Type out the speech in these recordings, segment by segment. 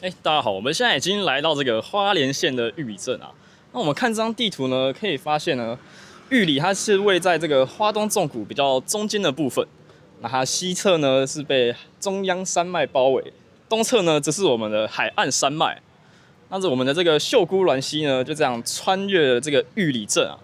大家好，我们现在已经来到这个花莲县的玉里镇啊。那我们看这张地图呢，可以发现呢，玉里它是位在这个花东纵谷比较中间的部分。那它西侧呢是被中央山脉包围，东侧呢则是我们的海岸山脉。那我们的这个秀姑峦溪呢，就这样穿越了这个玉里镇啊。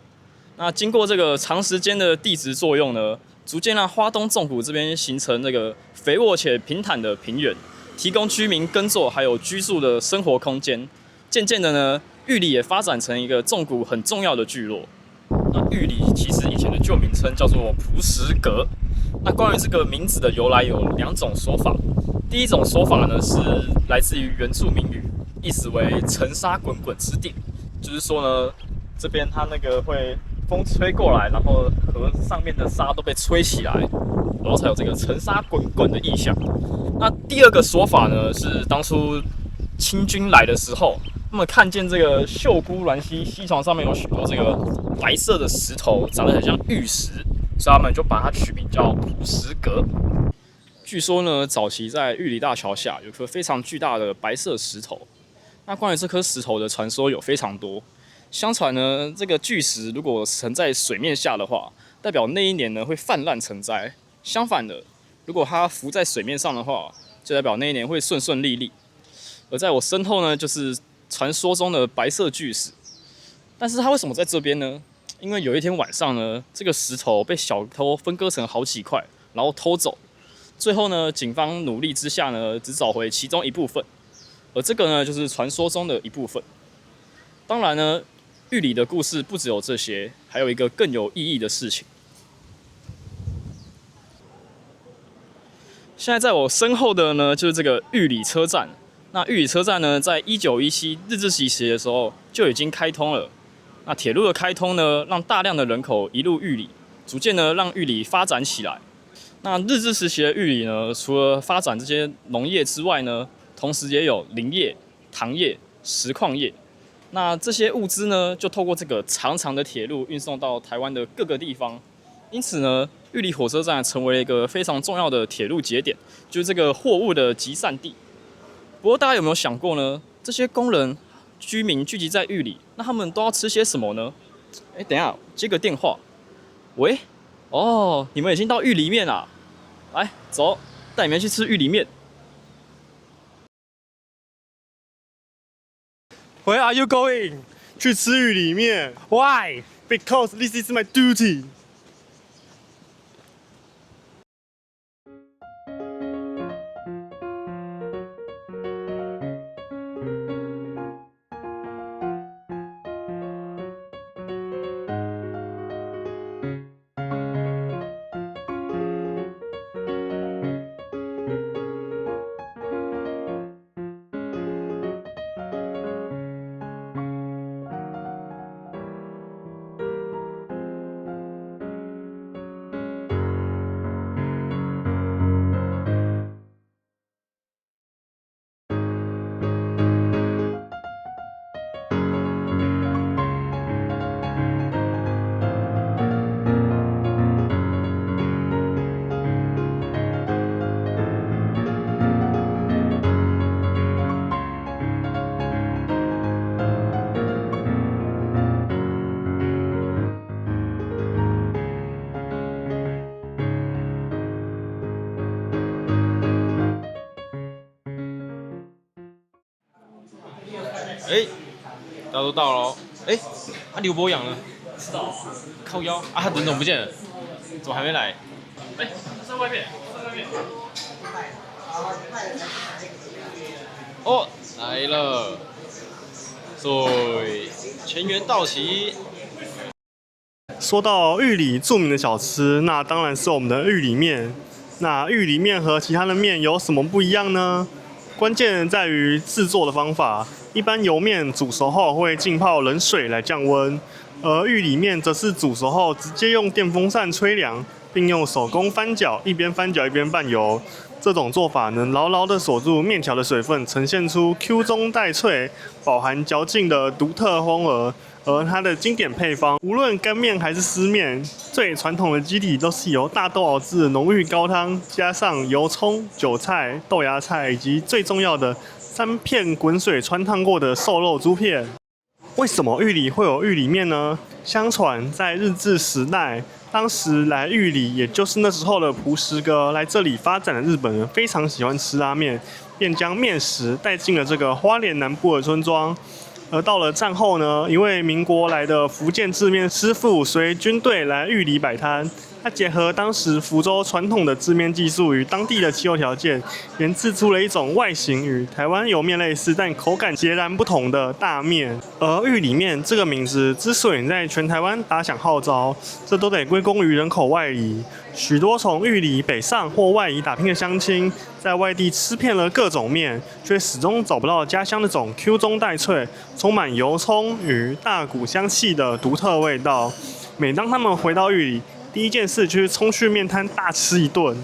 那经过这个长时间的地质作用呢，逐渐让花东纵谷这边形成这个肥沃且平坦的平原。提供居民耕作还有居住的生活空间。渐渐的呢，玉里也发展成一个纵谷很重要的聚落。那玉里其实以前的旧名称叫做璞石阁。那关于这个名字的由来有两种说法。第一种说法呢是来自于原住民语，意思为沉沙滚滚之地，就是说呢，这边它那个会风吹过来，然后河上面的沙都被吹起来，然后才有这个沉沙滚滚的意象。那第二个说法呢，是当初清军来的时候，他们看见这个秀姑峦溪溪床上面有许多这个白色的石头，长得很像玉石，所以他们就把它取名叫璞石阁。据说呢，早期在玉里大桥下有颗非常巨大的白色石头。那关于这颗石头的传说有非常多。相传呢，这个巨石如果沉在水面下的话，代表那一年呢会泛滥成灾。相反的，如果它浮在水面上的话，就代表那一年会顺顺利利。而在我身后呢，就是传说中的白色巨石。但是它为什么在这边呢？因为有一天晚上呢，这个石头被小偷分割成好几块，然后偷走。最后呢，警方努力之下呢，只找回其中一部分。而这个呢，就是传说中的一部分。当然呢，玉里的故事不只有这些，还有一个更有意义的事情。现在在我身后的呢，就是这个玉里车站。那玉里车站呢，在1917日治时期的时候就已经开通了。那铁路的开通呢，让大量的人口移入玉里，逐渐呢让玉里发展起来。那日治时期的玉里呢，除了发展这些农业之外呢，同时也有林业、糖业、石矿业。那这些物资呢，就透过这个长长的铁路运送到台湾的各个地方。因此呢，玉里火车站成为了一个非常重要的铁路节点，就是这个货物的集散地。不过，大家有没有想过呢？这些工人、居民聚集在玉里，那他们都要吃些什么呢？等一下，接个电话。喂，哦，你们已经到玉里面啦，来，走，带你们去吃玉里面。Where are you going? 去吃玉里面。Why? Because this is my duty. 大家都到了刘博洋呢？知道啊，靠腰啊，他人怎么不见了？怎么还没来？在外面，在外面。哦，来了，对，全员到齐。说到玉里著名的小吃，那当然是我们的玉里面。那玉里面和其他的面有什么不一样呢？关键在于制作的方法。一般油面煮熟后会浸泡冷水来降温，而玉里面则是煮熟后直接用电风扇吹凉，并用手工翻搅，一边翻搅一边拌油。这种做法能牢牢地锁住面条的水分，呈现出 Q 中带脆、饱含嚼劲的独特风味。而它的经典配方，无论干面还是湿面，最传统的基底都是由大豆熬制的浓郁高汤，加上油葱、韭菜、豆芽菜以及最重要的3片滚水穿烫过的瘦肉猪片。为什么玉里会有玉里面呢？相传在日治时代，当时来玉里，也就是那时候的蒲石哥来这里发展的日本人非常喜欢吃拉面，便将面食带进了这个花莲南部的村庄。而到了战后呢，一位民国来的福建制面师傅随军队来玉里摆摊，他结合当时福州传统的制面技术与当地的气候条件，研制出了一种外形与台湾油面类似，但口感截然不同的大面。而玉里面这个名字之所以在全台湾打响号召，这都得归功于人口外移。许多从玉里北上或外移打拼的乡亲，在外地吃遍了各种面，却始终找不到家乡那种 Q 中带脆、充满油葱与大骨香气的独特味道。每当他们回到玉里，第一件事就是冲去面摊大吃一顿。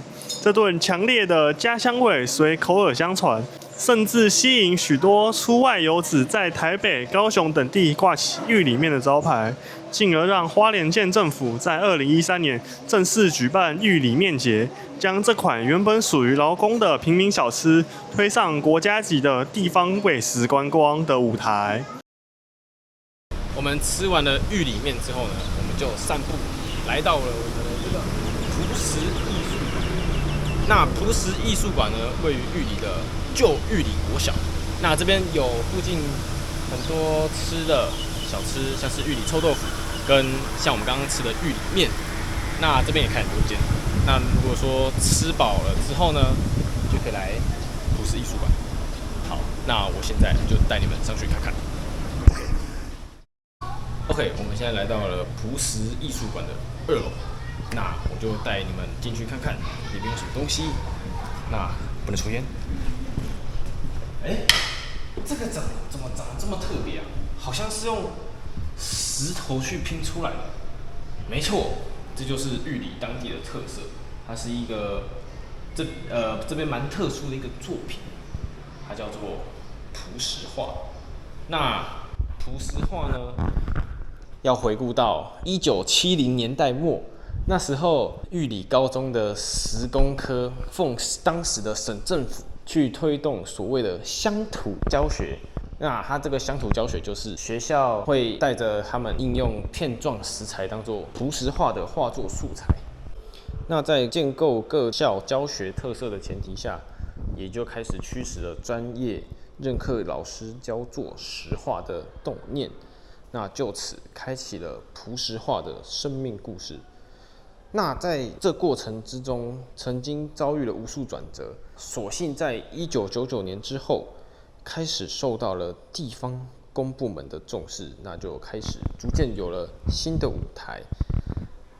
这顿强烈的家乡味随口耳相传，甚至吸引许多出外游子在台北、高雄等地挂起玉里面的招牌，进而让花莲县政府在2013年正式举办玉里面节，将这款原本属于劳工的平民小吃推上国家级的地方美食观光的舞台。我们吃完了玉里面之后呢，我们就散步来到了我们的这个蒲石艺术馆。那蒲石艺术馆呢，位于玉里的旧玉里国小。那这边有附近很多吃的小吃，像是玉里臭豆腐，跟像我们刚刚吃的玉里面。那这边也开很多间。那如果说吃饱了之后呢，就可以来蒲石艺术馆。好，那我现在就带你们上去看看。OK， 我们现在来到了蒲石艺术馆的2楼，那我就带你们进去看看里面有什么东西。那不能抽烟。这个怎么长得这么特别啊？好像是用石头去拼出来的。没错，这就是玉里当地的特色。它是一个这边蛮特殊的一个作品，它叫做蒲石画。那蒲石画呢？要回顾到1970年代末，那时候玉里高中的实工科奉当时的省政府去推动所谓的乡土教学。那它这个乡土教学就是学校会带着他们应用片状石材当做蒲石画的画作素材。那在建构各校教学特色的前提下，也就开始驱使了专业任课老师教做石画的动念。那就此开启了蒲石画的生命故事。那在这过程之中，曾经遭遇了无数转折，所幸在1999年之后，开始受到了地方公部门的重视，那就开始逐渐有了新的舞台，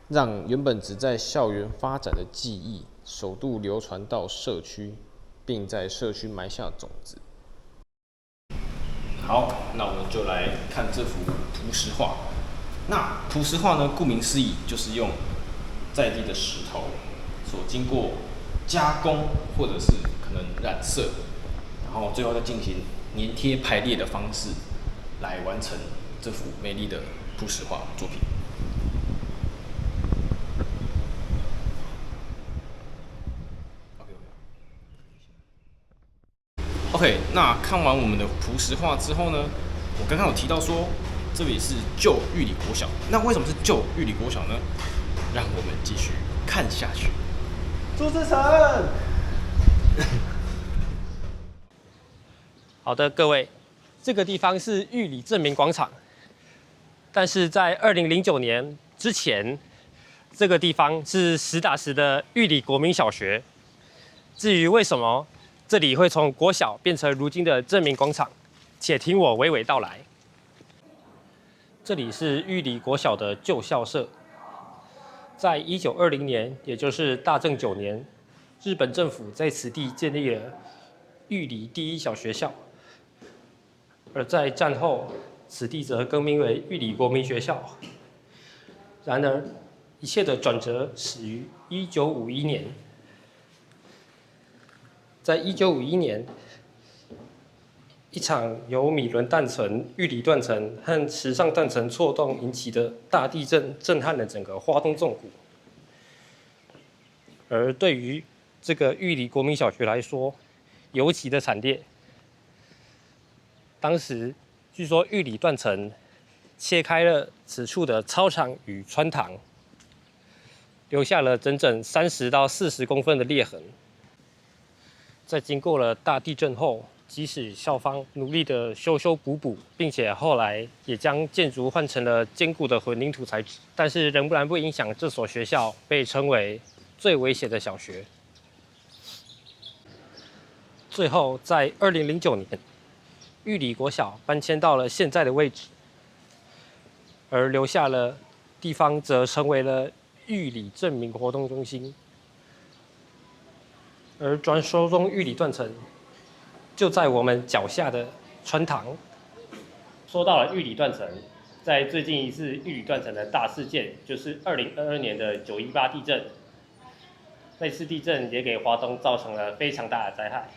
让原本只在校园发展的技艺，首度流传到社区，并在社区埋下种子。好，那我们就来看这幅蒲石画。那蒲石画呢，顾名思义，就是用在地的石头所经过加工，或者是可能染色，然后最后再进行粘贴排列的方式，来完成这幅美丽的蒲石画作品。OK， 那看完我们的蒲石画之后呢，我刚刚有提到说这里是旧玉里国小，那为什么是旧玉里国小呢？让我们继续看下去。朱志成，好的，各位，这个地方是玉里镇民广场，但是在2009年之前，这个地方是实打实的玉里国民小学。至于为什么这里会从国小变成如今的镇民广场，且听我娓娓道来。这里是玉里国小的旧校舍，在1920年，也就是大正9年，日本政府在此地建立了玉里第一小学校，而在战后，此地则更名为玉里国民学校。然而，一切的转折始于1951年。在1951年，一场由米伦断层、玉里断层和池上断层错动引起的大地震，震撼了整个花东纵谷。而对于这个玉里国民小学来说，尤其的惨烈。当时据说玉里断层切开了此处的操场与穿堂，留下了整整30到40公分的裂痕。在经过了大地震后，即使校方努力的修修补补，并且后来也将建筑换成了坚固的混凝土材质，但是仍然不影响这所学校被称为最危险的小学。最后，在2009年，玉里国小搬迁到了现在的位置，而留下了地方则成为了玉里镇民活动中心，而传说中玉里断层就在我们脚下的穿堂。说到了玉里断层，在最近一次玉里断层的大事件，就是2022年的918地震。那次地震也给华东造成了非常大的灾害。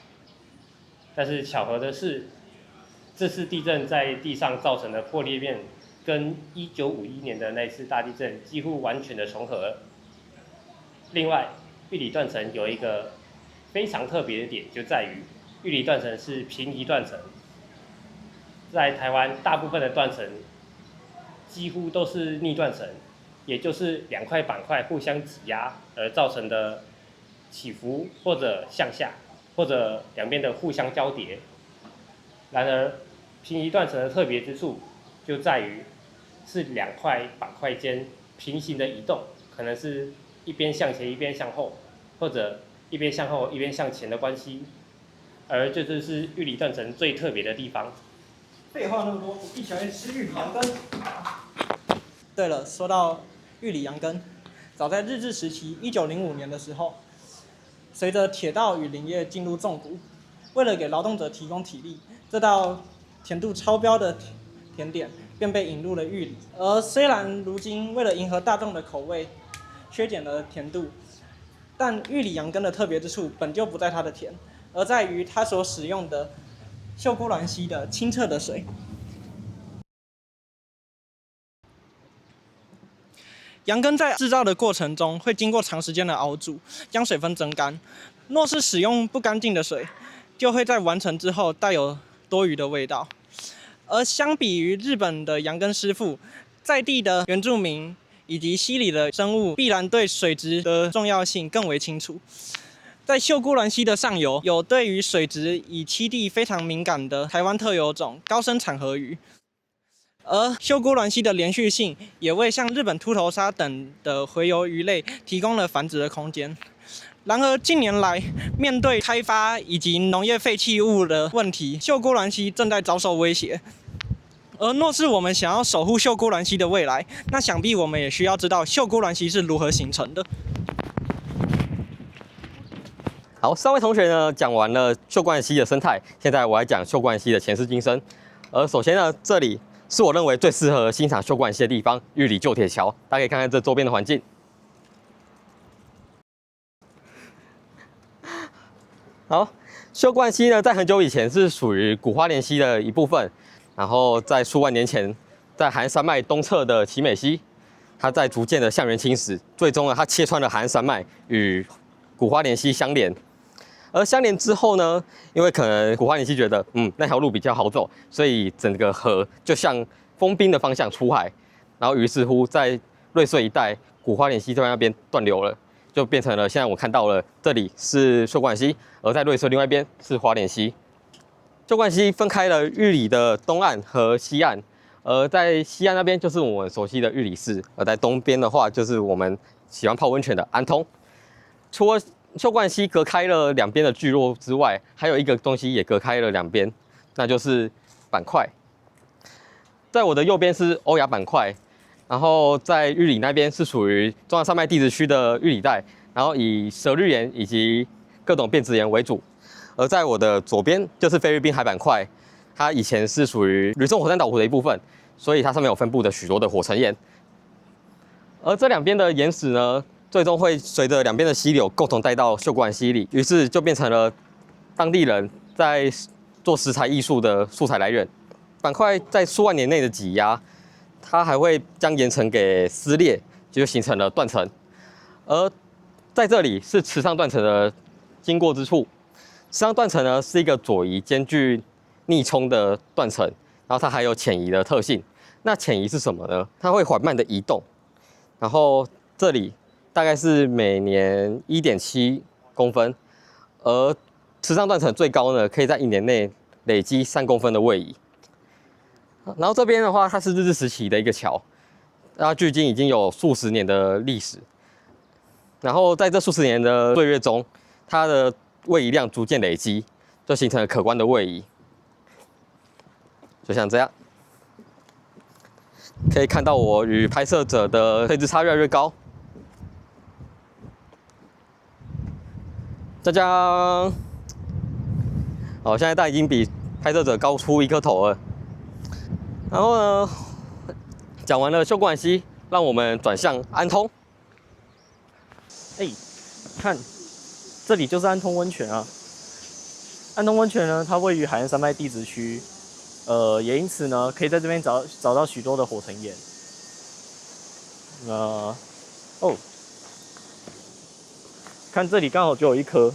但是巧合的是，这次地震在地上造成的破裂面，跟1951年的那次大地震几乎完全的重合。另外，玉里断层有一个非常特别的点，就在于玉里断层是平移断层。在台湾大部分的断层几乎都是逆断层，也就是2块板块互相挤压而造成的起伏，或者向下，或者两边的互相交叠。然而，平移断层的特别之处就在于是2块板块间平行的移动，可能是一边向前一边向后，或者一边向后一边向前的关系。而这就是玉里断层最特别的地方。废话那么多，一起来吃玉里羊羹。对了，说到玉里羊羹，早在日治时期1905年的时候，随着铁道与林业进入重谷，为了给劳动者提供体力，这道甜度超标的甜点便被引入了玉里。而虽然如今为了迎合大众的口味，削减了甜度，但玉里羊羹的特别之处本就不在它的甜，而在于它所使用的秀姑峦溪的清澈的水。羊羹在制造的过程中会经过长时间的熬煮，将水分蒸干。若是使用不干净的水，就会在完成之后带有多余的味道。而相比于日本的羊羹师傅，在地的原住民以及溪里的生物必然对水质的重要性更为清楚。在秀姑峦溪的上游，有对于水质以栖地非常敏感的台湾特有种高生产河鱼，而秀姑峦溪的连续性也为像日本秃头鲨等的洄游鱼类提供了繁殖的空间。然而近年来，面对开发以及农业废弃物的问题，秀姑峦溪正在遭受威胁。而若是我们想要守护秀姑峦溪的未来，那想必我们也需要知道秀姑峦溪是如何形成的。好，3位同学呢讲完了秀姑峦溪的生态，现在我来讲秀姑峦溪的前世今生。首先呢，这里是我认为最适合欣赏秀姑峦溪的地方——玉里旧铁桥。大家可以看看这周边的环境。好，秀姑峦溪呢，在很久以前是属于古花莲溪的一部分，然后在数万年前，在海岸山脉东侧的奇美溪，它在逐渐的向原侵蚀，最终呢，它切穿了海岸山脉与古花莲溪相连。而相连之后呢，因为可能古花莲溪觉得，那条路比较好走，所以整个河就向丰滨的方向出海，然后于是乎在瑞穗一带，古花莲溪这边那边断流了，就变成了现在我看到了这里是秀姑峦溪，而在瑞穗另外一边是花莲溪。秀姑峦溪分开了玉里的东岸和西岸，而在西岸那边就是我们熟悉的玉里市，而在东边的话就是我们喜欢泡温泉的安通。除了秀姑峦溪隔开了两边的聚落之外，还有一个东西也隔开了两边，那就是板块。在我的右边是欧亚板块，然后在玉里那边是属于中央山脉地质区的玉里带，然后以蛇绿岩以及各种变质岩为主。而在我的左边就是菲律宾海板块，它以前是属于吕宋火山岛湖的一部分，所以它上面有分布的许多的火成岩。而这两边的岩石呢，最终会随着两边的溪流共同带到秀姑峦溪里，于是就变成了当地人在做石材艺术的素材来源。板块在数万年内的挤压，它还会将岩层给撕裂，就形成了断层。而在这里是池上断层的经过之处。池上断层呢是一个左移兼具逆冲的断层，然后它还有潜移的特性。那潜移是什么呢？它会缓慢的移动，然后这里大概是每年1.7公分，而池上断层最高呢，可以在1年内累积3公分的位移。然后这边的话，它是日治时期的一个桥，它距今已经有数十年的历史。然后在这数十年的岁月中，它的位移量逐渐累积，就形成了可观的位移。就像这样，可以看到我与拍摄者的垂直差越来越高。짜잔！好，现在它已经比拍摄者高出1颗头了。然后呢，讲完了秀冠溪，让我们转向安通。看，这里就是安通温泉啊。安通温泉呢，它位于海岸山脉地质区，也因此呢，可以在这边找到许多的火成岩。看这里刚好就有一颗，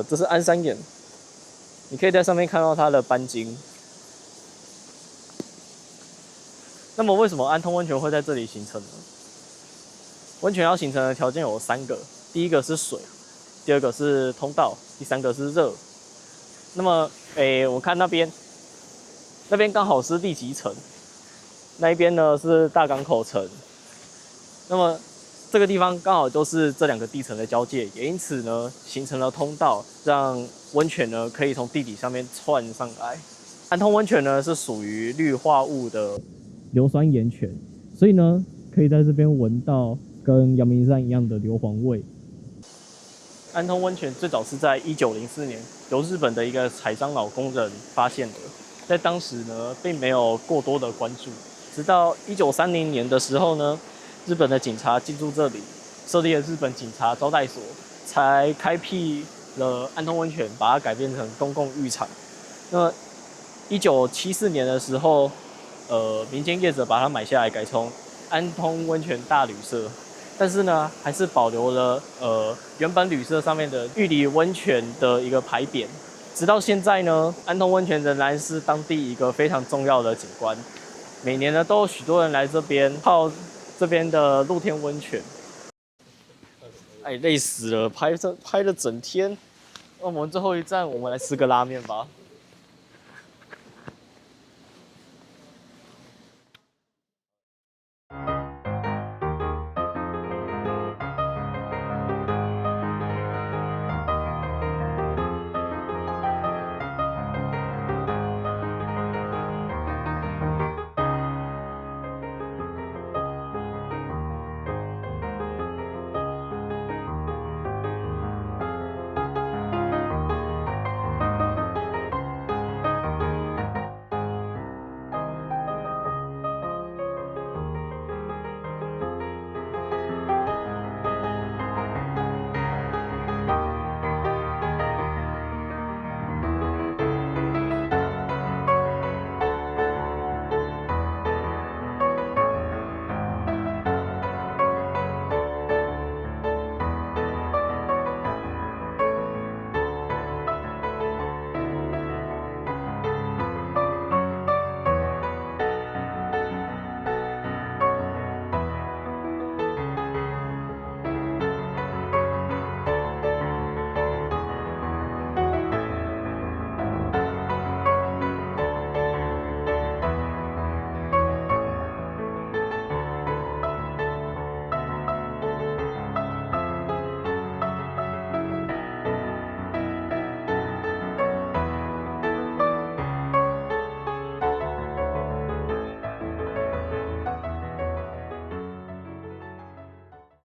这是安山岩，你可以在上面看到它的斑晶。那么为什么安通温泉会在这里形成呢？温泉要形成的条件有3个，第一个是水，第二个是通道，第3个是热。那么，我看那边刚好是地极层，那一边呢是大港口层。那么这个地方刚好就是这2个地层的交界，也因此呢形成了通道，让温泉呢可以从地底上面窜上来。安通温泉呢是属于氯化物的硫酸盐泉，所以呢可以在这边闻到跟阳明山一样的硫磺味。安通温泉最早是在1904年由日本的一个采樟脑工人发现的，在当时呢并没有过多的关注，直到1930年的时候呢，日本的警察进驻这里，设立了日本警察招待所，才开辟了安通温泉，把它改变成公共浴场。那1974年的时候，民间业者把它买下来，改成安通温泉大旅社。但是呢，还是保留了原本旅社上面的玉里温泉的一个牌匾。直到现在呢，安通温泉仍然是当地一个非常重要的景观。每年呢，都有许多人来这边泡这边的露天温泉。累死了，拍了整天。那我们最后一站，我们来吃个拉面吧。